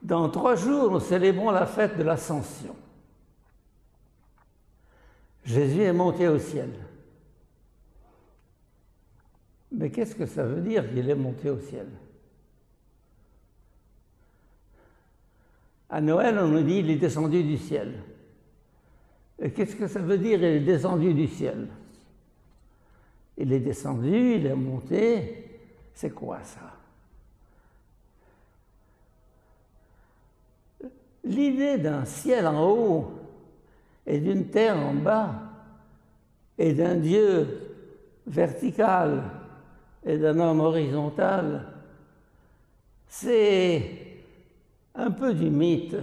Dans 3 jours, nous célébrons la fête de l'Ascension. Jésus est monté au ciel. Mais qu'est-ce que ça veut dire qu'il est monté au ciel? À Noël, on nous dit qu'il est descendu du ciel. Et qu'est-ce que ça veut dire il est descendu du ciel? Il est descendu, il est monté. C'est quoi ça? L'idée d'un ciel en haut et d'une terre en bas et d'un Dieu vertical et d'un homme horizontal, c'est un peu du mythe.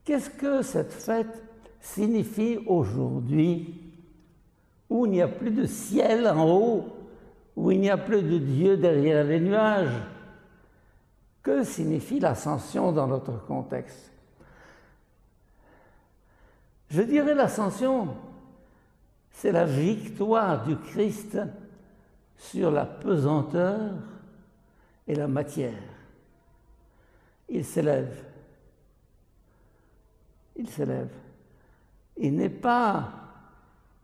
Qu'est-ce que cette fête signifie aujourd'hui, où il n'y a plus de ciel en haut, où il n'y a plus de Dieu derrière les nuages? Que signifie l'ascension dans notre contexte? Je dirais l'ascension, c'est la victoire du Christ sur la pesanteur et la matière. Il s'élève. Il s'élève. Il n'est pas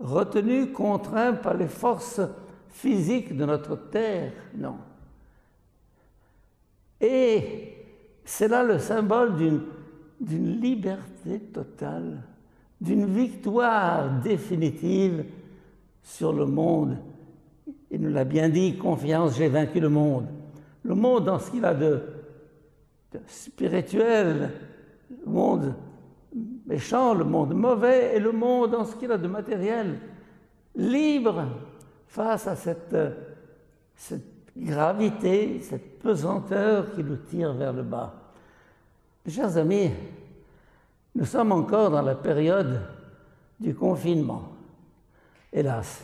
retenu, contraint par les forces physiques de notre terre, non. Et c'est là le symbole d'une liberté totale, d'une victoire définitive sur le monde. Il nous l'a bien dit, confiance, j'ai vaincu le monde. Le monde dans ce qu'il a de spirituel, le monde méchant, le monde mauvais, et le monde dans ce qu'il a de matériel, libre face à cette gravité, cette pesanteur qui nous tire vers le bas. Mes chers amis, nous sommes encore dans la période du confinement, hélas.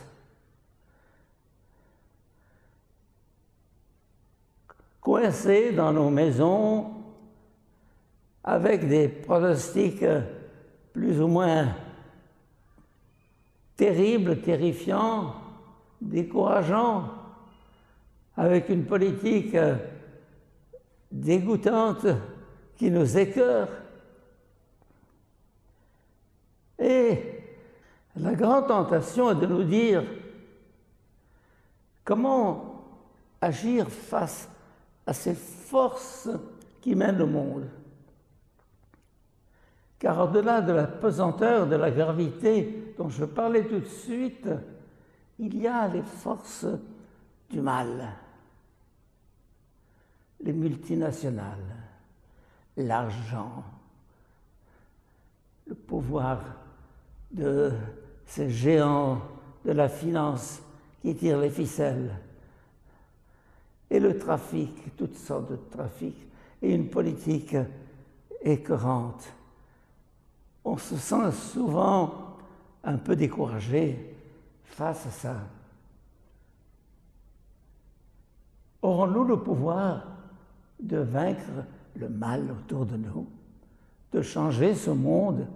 Coincés dans nos maisons, avec des pronostics plus ou moins terribles, terrifiants, décourageants, avec une politique dégoûtante qui nous écœure. Et la grande tentation est de nous dire comment agir face à ces forces qui mènent le monde. Car au-delà de la pesanteur, de la gravité dont je parlais tout de suite, il y a les forces du mal, les multinationales, l'argent, le pouvoir de ces géants de la finance qui tirent les ficelles, et le trafic, toutes sortes de trafics, et une politique écœurante. On se sent souvent un peu découragé face à ça. Aurons-nous le pouvoir de vaincre le mal autour de nous, de changer ce monde?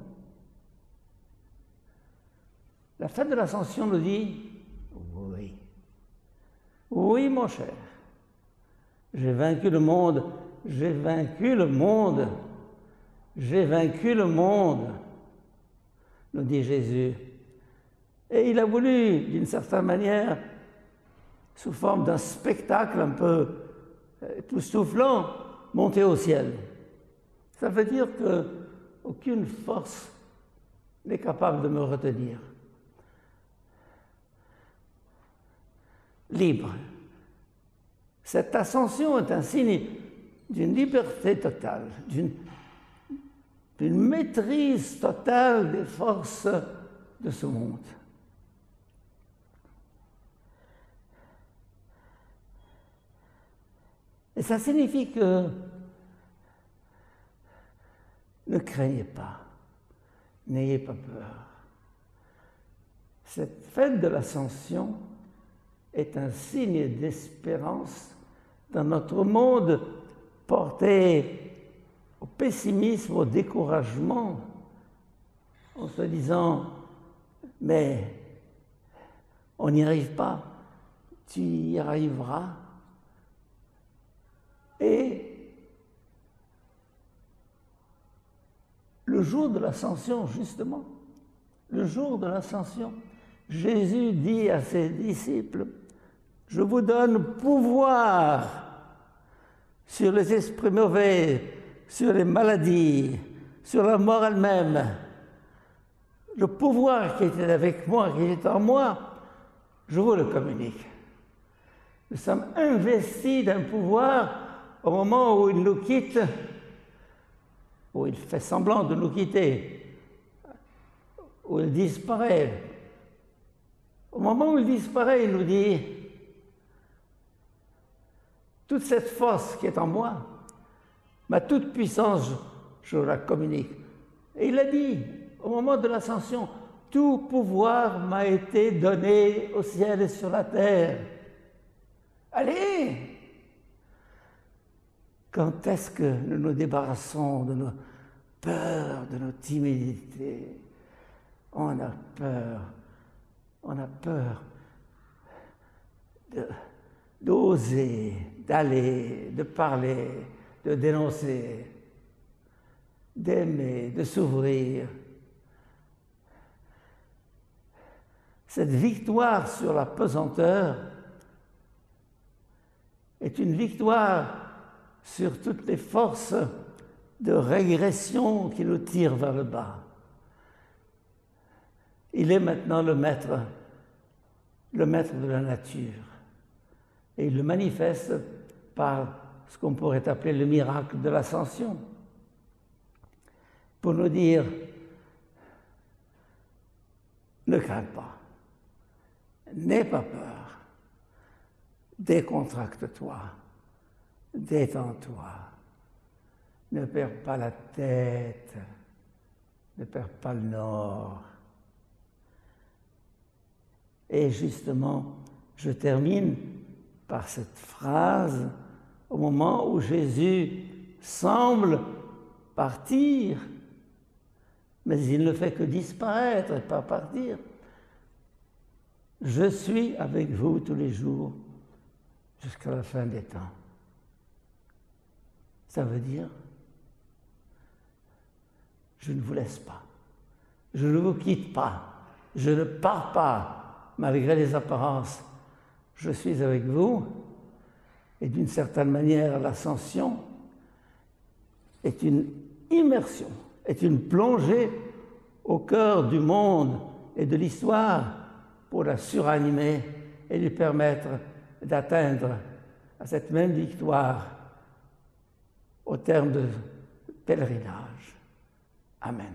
La fête de l'Ascension nous dit oui. Oui, mon cher, j'ai vaincu le monde, j'ai vaincu le monde, j'ai vaincu le monde, nous dit Jésus. Et il a voulu, d'une certaine manière, sous forme d'un spectacle un peu époustouflant, monter au ciel. Ça veut dire qu'aucune force n'est capable de me retenir. Libre. Cette ascension est un signe d'une liberté totale, d'une maîtrise totale des forces de ce monde. Et ça signifie que ne craignez pas, n'ayez pas peur. Cette fête de l'Ascension est un signe d'espérance dans notre monde porté au pessimisme, au découragement, en se disant « mais on n'y arrive pas, tu y arriveras ». Et le jour de l'ascension, justement, le jour de l'ascension, Jésus dit à ses disciples, « Je vous donne pouvoir sur les esprits mauvais, sur les maladies, sur la mort elle-même. Le pouvoir qui était avec moi, qui est en moi, je vous le communique. » Nous sommes investis d'un pouvoir au moment où il nous quitte, où il fait semblant de nous quitter, où il disparaît. Au moment où il disparaît, il nous dit, toute cette force qui est en moi, ma toute puissance, je la communique. Et il a dit, au moment de l'ascension, tout pouvoir m'a été donné au ciel et sur la terre. Allez! Quand est-ce que nous nous débarrassons de nos peurs, de nos timidités? On a peur d'oser, d'aller, de parler, de dénoncer, d'aimer, de s'ouvrir. Cette victoire sur la pesanteur est une victoire sur toutes les forces de régression qui nous tirent vers le bas. Il est maintenant le maître de la nature. Et il le manifeste par ce qu'on pourrait appeler le miracle de l'ascension. Pour nous dire, ne crains pas, n'aie pas peur, décontracte-toi, détends-toi, ne perds pas la tête, ne perds pas le nord. Et justement, je termine par cette phrase au moment où Jésus semble partir, mais il ne fait que disparaître et pas partir. Je suis avec vous tous les jours jusqu'à la fin des temps. Ça veut dire, je ne vous laisse pas, je ne vous quitte pas, je ne pars pas malgré les apparences. Je suis avec vous et d'une certaine manière l'ascension est une immersion, est une plongée au cœur du monde et de l'histoire pour la suranimer et lui permettre d'atteindre à cette même victoire au terme de pèlerinage. Amen.